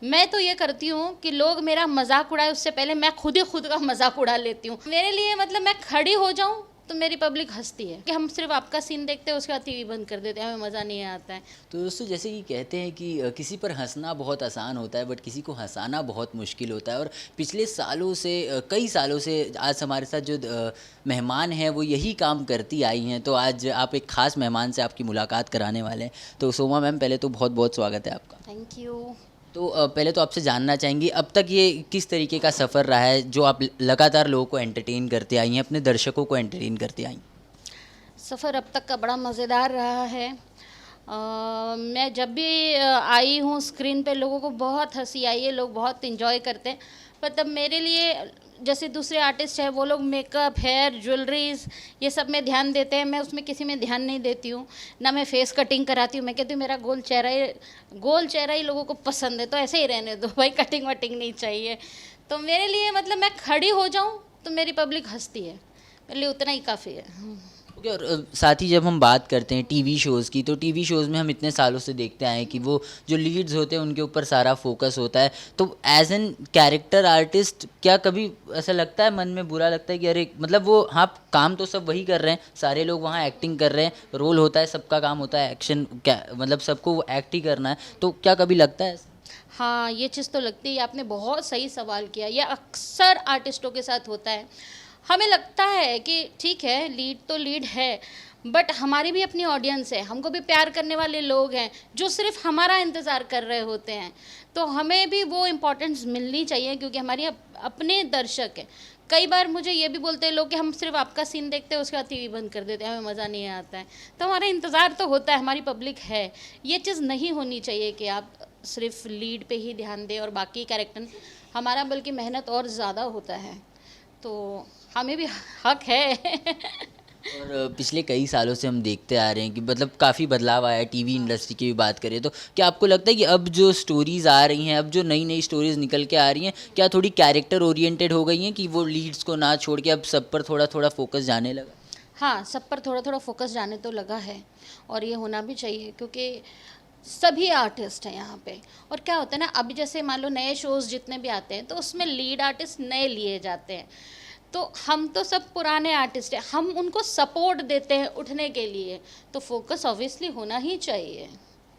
मैं तो ये करती हूँ कि लोग मेरा मजाक उड़ाए उससे पहले मैं खुद ही खुद का मजाक उड़ा लेती हूँ। मेरे लिए मतलब मैं खड़ी हो जाऊँ तो मेरी पब्लिक हंसती है कि हम सिर्फ आपका सीन देखते हैं उसके बाद टीवी बंद कर देते हैं, हमें मज़ा नहीं आता है। तो दोस्तों जैसे कि कहते हैं कि किसी पर हंसना बहुत आसान होता है बट किसी को हंसाना बहुत मुश्किल होता है। और पिछले सालों से कई सालों से आज हमारे साथ जो मेहमान हैं वो यही काम करती आई हैं। तो आज आप एक ख़ास मेहमान से आपकी मुलाकात कराने वाले हैं। तो सोमा मैम, पहले तो बहुत बहुत स्वागत है आपका। Thank you. तो पहले तो आपसे जानना चाहेंगी अब तक ये किस तरीके का सफ़र रहा है जो आप लगातार लोगों को एंटरटेन करते आई हैं, अपने दर्शकों को एंटरटेन करते आई हैं। सफ़र अब तक का बड़ा मज़ेदार रहा है। मैं जब भी आई हूँ स्क्रीन पे लोगों को बहुत हंसी आई है, लोग बहुत इन्जॉय करते हैं। पर तब मेरे लिए जैसे दूसरे आर्टिस्ट हैं वो लोग मेकअप, हेयर, ज्वेलरीज ये सब में ध्यान देते हैं, मैं उसमें किसी में ध्यान नहीं देती हूँ। ना मैं फेस कटिंग कराती हूँ, मैं कहती हूँ मेरा गोल चेहरा ही लोगों को पसंद है तो ऐसे ही रहने दो भाई, कटिंग वटिंग नहीं चाहिए। तो मेरे लिए मतलब मैं खड़ी हो जाऊँ तो मेरी पब्लिक हंसती है, मेरे लिए उतना ही काफ़ी है। ओके। और साथ ही जब हम बात करते हैं टीवी शोज़ की, तो टीवी शोज़ में हम इतने सालों से देखते आए हैं कि वो जो लीड्स होते हैं उनके ऊपर सारा फोकस होता है। तो एज एन कैरेक्टर आर्टिस्ट क्या कभी ऐसा लगता है, मन में बुरा लगता है कि अरे मतलब वो हाँ काम तो सब वही कर रहे हैं, सारे लोग वहाँ एक्टिंग कर रहे हैं, रोल होता है, सबका काम होता है एक्शन, क्या मतलब सबको वो एक्ट ही करना है, तो क्या कभी लगता है ऐसा? हाँ, ये चीज़ तो लगती है। आपने बहुत सही सवाल किया। ये अक्सर आर्टिस्टों के साथ होता है। हमें लगता है कि ठीक है, लीड तो लीड है, बट हमारी भी अपनी ऑडियंस है, हमको भी प्यार करने वाले लोग हैं जो सिर्फ हमारा इंतज़ार कर रहे होते हैं। तो हमें भी वो इम्पोर्टेंस मिलनी चाहिए क्योंकि हमारी अपने दर्शक हैं। कई बार मुझे ये भी बोलते हैं लोग कि हम सिर्फ आपका सीन देखते हैं उसके बाद टीवी बंद कर देते हैं, हमें मज़ा नहीं आता है। तो हमारा इंतज़ार तो होता है, हमारी पब्लिक है। ये चीज़ नहीं होनी चाहिए कि आप सिर्फ लीड पे ही ध्यान दें और बाकी कैरेक्टर, हमारा बल्कि मेहनत और ज़्यादा होता है, तो हमें भी हक है। और पिछले कई सालों से हम देखते आ रहे हैं कि मतलब काफ़ी बदलाव आया है। टीवी इंडस्ट्री की भी बात करें तो क्या आपको लगता है कि अब जो स्टोरीज़ आ रही हैं, अब जो नई नई स्टोरीज़ निकल के आ रही हैं, क्या थोड़ी कैरेक्टर ओरिएंटेड हो गई हैं कि वो लीड्स को ना छोड़ के अब सब पर थोड़ा थोड़ा फोकस जाने लगा? हाँ, सब पर थोड़ा थोड़ा फोकस जाने तो लगा है और ये होना भी चाहिए क्योंकि सभी आर्टिस्ट हैं यहाँ पे। और क्या होता है ना, अभी जैसे मान लो नए शोज़ जितने भी आते हैं तो उसमें लीड आर्टिस्ट नए लिए जाते हैं। तो हम तो सब पुराने आर्टिस्ट हैं, हम उनको सपोर्ट देते हैं उठने के लिए, तो फोकस ऑब्वियसली होना ही चाहिए।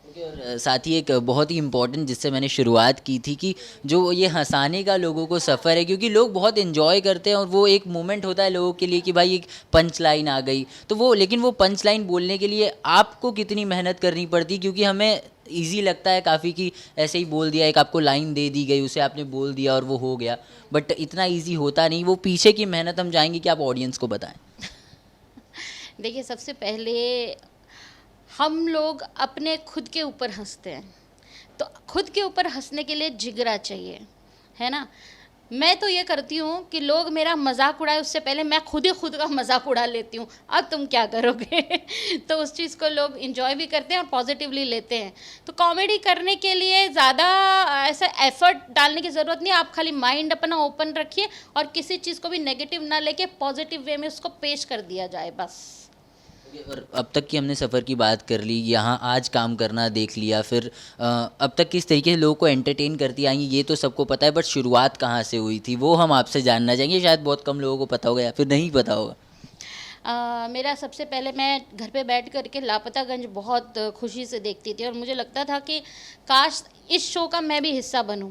ओके। और साथ ही एक बहुत ही इम्पोर्टेंट जिससे मैंने शुरुआत की थी कि जो ये हंसाने का लोगों को सफ़र है, क्योंकि लोग बहुत इन्जॉय करते हैं और वो एक मोमेंट होता है लोगों के लिए कि भाई एक पंच लाइन आ गई, तो वो लेकिन वो पंच लाइन बोलने के लिए आपको कितनी मेहनत करनी पड़ती, क्योंकि हमें ईजी लगता है काफ़ी कि ऐसे ही बोल दिया, एक आपको लाइन दे दी गई, उसे आपने बोल दिया और वो हो गया, बट इतना ईजी होता नहीं। वो पीछे की मेहनत हम चाहेंगे कि आप ऑडियंस को बताएं। देखिए, सबसे पहले हम लोग अपने खुद के ऊपर हंसते हैं, तो खुद के ऊपर हंसने के लिए जिगरा चाहिए, है ना। मैं तो ये करती हूँ कि लोग मेरा मजाक उड़ाए उससे पहले मैं खुद ही खुद का मजाक उड़ा लेती हूँ, अब तुम क्या करोगे। तो उस चीज़ को लोग इन्जॉय भी करते हैं और पॉजिटिवली लेते हैं। तो कॉमेडी करने के लिए ज़्यादा ऐसा एफर्ट डालने की ज़रूरत नहीं, आप खाली माइंड अपना ओपन रखिए और किसी चीज़ को भी नेगेटिव ना लेके पॉजिटिव वे में उसको पेश कर दिया जाए बस। और अब तक की हमने सफ़र की बात कर ली, यहाँ आज काम करना देख लिया, फिर अब तक किस तरीके से लोगों को एंटरटेन करती आई ये तो सबको पता है, बट शुरुआत कहाँ से हुई थी वो हम आपसे जानना चाहेंगे। शायद बहुत कम लोगों को पता होगा या फिर नहीं पता होगा। मेरा सबसे पहले, मैं घर पे बैठ कर के लापतागंज बहुत खुशी से देखती थी और मुझे लगता था कि काश इस शो का मैं भी हिस्सा बनूं।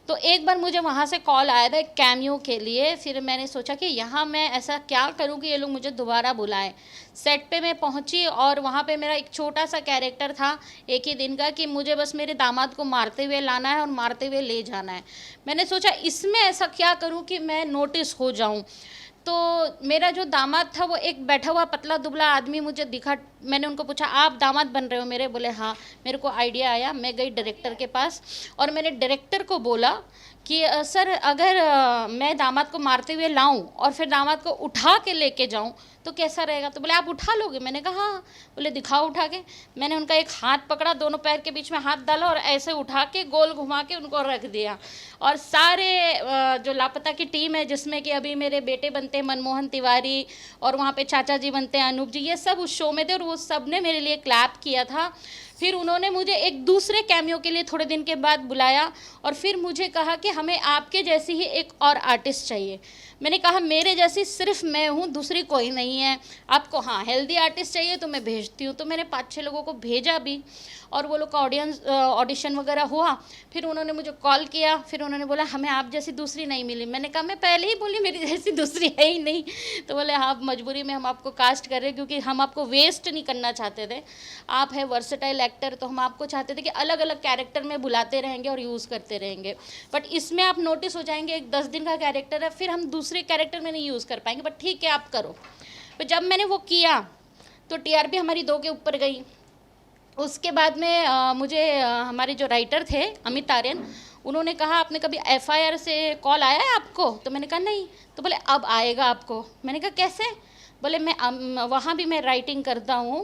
तो एक बार मुझे वहाँ से कॉल आया था एक कैमियो के लिए, फिर मैंने सोचा कि यहाँ मैं ऐसा क्या करूँ कि ये लोग मुझे दोबारा बुलाएं। सेट पे मैं पहुँची और वहाँ पे मेरा एक छोटा सा कैरेक्टर था एक ही दिन का कि मुझे बस मेरे दामाद को मारते हुए लाना है और मारते हुए ले जाना है। मैंने सोचा इसमें ऐसा क्या करूँ कि मैं नोटिस हो जाऊँ। तो मेरा जो दामाद था वो एक बैठा हुआ पतला दुबला आदमी मुझे दिखा। मैंने उनको पूछा आप दामाद बन रहे हो मेरे? बोले हाँ। मेरे को आइडिया आया, मैं गई डायरेक्टर के पास और मैंने डायरेक्टर को बोला कि सर अगर मैं दामाद को मारते हुए लाऊं और फिर दामाद को उठा के लेके जाऊं तो कैसा रहेगा? तो बोले आप उठा लोगे? मैंने कहा हाँ। बोले दिखाओ उठा के। मैंने उनका एक हाथ पकड़ा, दोनों पैर के बीच में हाथ डाला और ऐसे उठा के गोल घुमा के उनको रख दिया। और सारे जो लापता की टीम है जिसमें कि अभी मेरे बेटे बनते हैं मनमोहन तिवारी और वहाँ पे चाचा जी बनते हैं अनूप जी, ये सब उस शो में थे और वो सब ने मेरे लिए क्लैप किया था। फिर उन्होंने मुझे एक दूसरे कैमियो के लिए थोड़े दिन के बाद बुलाया और फिर मुझे कहा कि हमें आपके जैसी ही एक और आर्टिस्ट चाहिए। मैंने कहा मेरे जैसी सिर्फ मैं हूँ, दूसरी कोई नहीं है। आपको हाँ हेल्दी आर्टिस्ट चाहिए तो मैं भेजती हूँ। तो मैंने 5-6 लोगों को भेजा भी और वो लोग का ऑडिशन वगैरह हुआ। फिर उन्होंने मुझे कॉल किया, फिर उन्होंने बोला हमें आप जैसी दूसरी नहीं मिली। मैंने कहा मैं पहले ही बोली मेरी जैसी दूसरी है ही नहीं। तो बोले हाँ मजबूरी में हम आपको कास्ट कर रहे हैं क्योंकि हम आपको वेस्ट नहीं करना चाहते थे। आप है वर्सेटाइल एक्टर, तो हम आपको चाहते थे कि अलग अलग कैरेक्टर में बुलाते रहेंगे और यूज़ करते रहेंगे। बट इसमें आप नोटिस हो जाएंगे एक 10 दिन का कैरेक्टर है, फिर हम दूसरे कैरेक्टर में नहीं यूज़ कर पाएंगे। बट ठीक है आप करो। तो जब मैंने वो किया तो टीआरपी हमारी 2 के ऊपर गई। उसके बाद में मुझे हमारे जो राइटर थे अमित आर्यन, उन्होंने कहा आपने कभी एफआईआर से कॉल आया है आपको? तो मैंने कहा नहीं। तो बोले अब आएगा आपको। मैंने कहा कैसे? बोले मैं वहाँ भी मैं राइटिंग करता हूँ,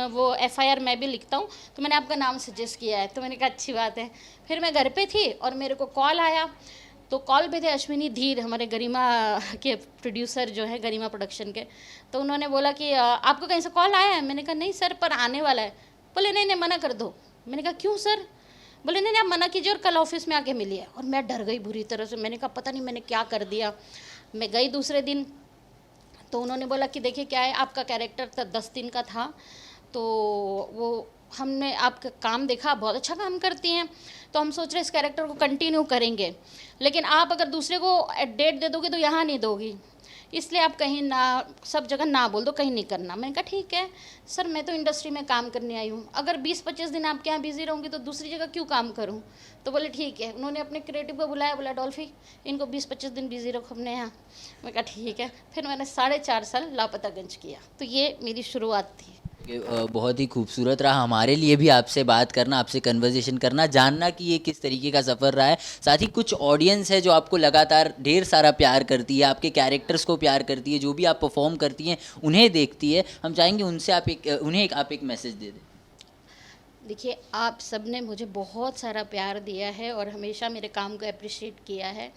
वो एफआईआर मैं भी लिखता हूँ, तो मैंने आपका नाम सजेस्ट किया है। तो मैंने कहा अच्छी बात है। फिर मैं घर पे थी और मेरे को कॉल आया। तो कॉल पे थे अश्विनी धीर, हमारे गरिमा के प्रोड्यूसर जो है गरिमा प्रोडक्शन के। तो उन्होंने बोला कि आपको कहीं से कॉल आया है? मैंने कहा नहीं सर, पर आने वाला है। बोले नहीं नहीं मना कर दो। मैंने कहा क्यों सर? बोले नहीं नहीं आप मना कीजिए और कल ऑफिस में आके मिलिए। और मैं डर गई बुरी तरह से। मैंने कहा पता नहीं मैंने क्या कर दिया। मैं गई दूसरे दिन, तो उन्होंने बोला कि देखिए क्या है, आपका कैरेक्टर 10 दिन का था, तो वो हमने आपका काम देखा, आप बहुत अच्छा काम करती हैं, तो हम सोच रहे इस कैरेक्टर को कंटिन्यू करेंगे, लेकिन आप अगर दूसरे को डेट दे दोगे तो यहाँ नहीं दोगी, इसलिए आप कहीं ना, सब जगह ना बोल दो, कहीं नहीं करना। मैंने कहा ठीक है सर, मैं तो इंडस्ट्री में काम करने आई हूँ, अगर 20-25 दिन आपके यहाँ बिजी रहूँगी तो दूसरी जगह क्यों काम करूँ? तो बोले ठीक है। उन्होंने अपने क्रिएटिव को बुलाया, बोला डॉल्फी इनको 20-25 दिन बिजी रखो अपने यहाँ। मैं कहा ठीक है। फिर मैंने 4.5 साल लापतागंज किया। तो ये मेरी शुरुआत थी। बहुत ही खूबसूरत रहा हमारे लिए भी आपसे बात करना, आपसे कन्वर्सेशन करना, जानना कि ये किस तरीके का सफ़र रहा है। साथ ही कुछ ऑडियंस है जो आपको लगातार ढेर सारा प्यार करती है, आपके कैरेक्टर्स को प्यार करती है, जो भी आप परफॉर्म करती हैं उन्हें देखती है। हम चाहेंगे उनसे आप एक मैसेज दे दें। देखिए आप सब ने मुझे बहुत सारा प्यार दिया है और हमेशा मेरे काम को अप्रिशिएट किया है,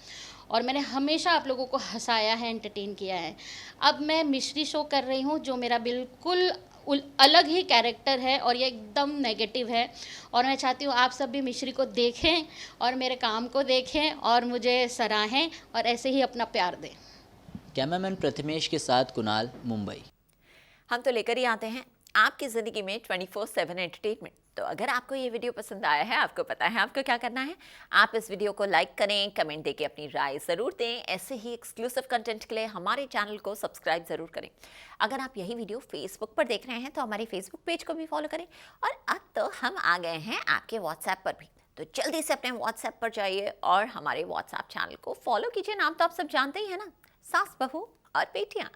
और मैंने हमेशा आप लोगों को हंसाया है, एंटरटेन किया है। अब मैं मिश्री शो कर रही हूँ जो मेरा बिल्कुल अलग ही कैरेक्टर है और ये एकदम नेगेटिव है, और मैं चाहती हूँ आप सब भी मिश्री को देखें और मेरे काम को देखें और मुझे सराहें और ऐसे ही अपना प्यार दें। कैमरामैन प्रथमेश के साथ कुणाल, मुंबई। हम तो लेकर ही आते हैं आपकी ज़िंदगी में 24/7 एंटरटेनमेंट। तो अगर आपको ये वीडियो पसंद आया है, आपको पता है आपको क्या करना है। आप इस वीडियो को लाइक करें, कमेंट देके अपनी राय ज़रूर दें। ऐसे ही एक्सक्लूसिव कंटेंट के लिए हमारे चैनल को सब्सक्राइब ज़रूर करें। अगर आप यही वीडियो फेसबुक पर देख रहे हैं तो हमारे फेसबुक पेज को भी फॉलो करें। और अब तो हम आ गए हैं आपके व्हाट्सएप पर भी, तो जल्दी से अपने व्हाट्सएप पर जाइए और हमारे व्हाट्सएप चैनल को फॉलो कीजिए। नाम तो आप सब जानते ही हैं ना, सास बहू और बेटियाँ।